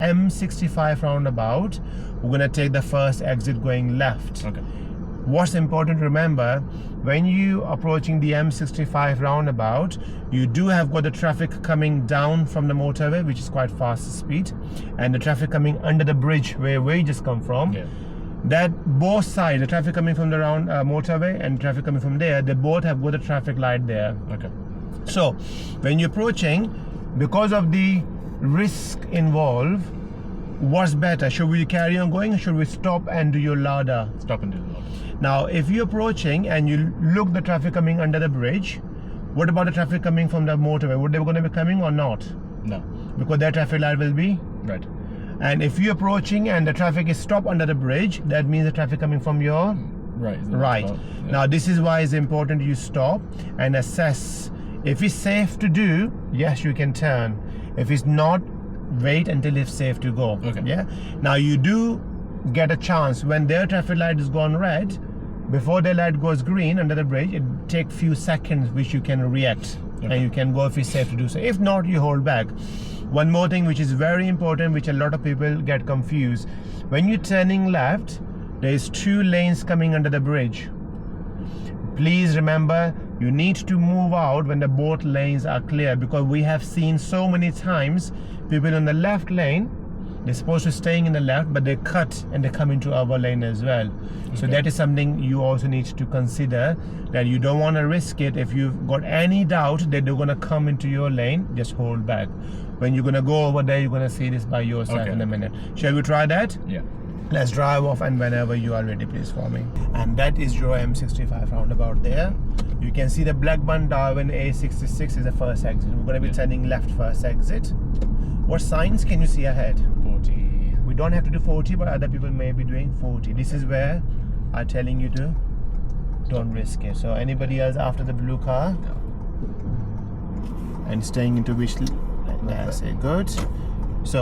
M65 roundabout, we're going to take the first exit going left. Okay. What's important to remember, when you approaching the M65 roundabout, you do have got the traffic coming down from the motorway, which is quite fast speed, and the traffic coming under the bridge where we just come from. Yeah. That both sides, the traffic coming from the motorway and traffic coming from there, they both have got a traffic light there. Okay. So when you're approaching, because of the risk involved, what's better? Should we carry on going, or should we stop and do your ladder? Stop and do the ladder. Now, if you're approaching and you look the traffic coming under the bridge, what about the traffic coming from the motorway? Would they going to be coming or not? No. Because their traffic light will be Right. and if you're approaching and the traffic is stopped under the bridge, that means the traffic coming from your Right. right. Yeah. Now, this is why it's important you stop and assess. If it's safe to do, yes, you can turn. If it's not, wait until it's safe to go. Okay. Yeah. Now, you do get a chance when their traffic light is gone red, before their light goes green under the bridge, it takes few seconds which you can react. Okay. And you can go if it's safe to do so. If not, you hold back. One more thing which is very important, which a lot of people get confused. When you're turning left, there is 2 lanes coming under the bridge. Please remember, you need to move out when the both lanes are clear, because we have seen so many times people in the left lane, they're supposed to staying in the left, but they cut and they come into our lane as well. So Okay. that is something you also need to consider, that you don't want to risk it. If you've got any doubt that they're going to come into your lane, just hold back. When you're going to go over there, you're going to see this by yourself Okay. in a minute. Shall we try that? Yeah. Let's drive off, and whenever you are ready, please for me. And that is your M65 roundabout there. You can see the Blackburn Darwin A66 is the first exit. We're going to be turning left first exit. What signs can you see ahead? 40. We don't have to do 40, but other people may be doing 40. This is where I'm telling you to don't risk it. So anybody else after the blue car? No. And staying into which? That's it. Good.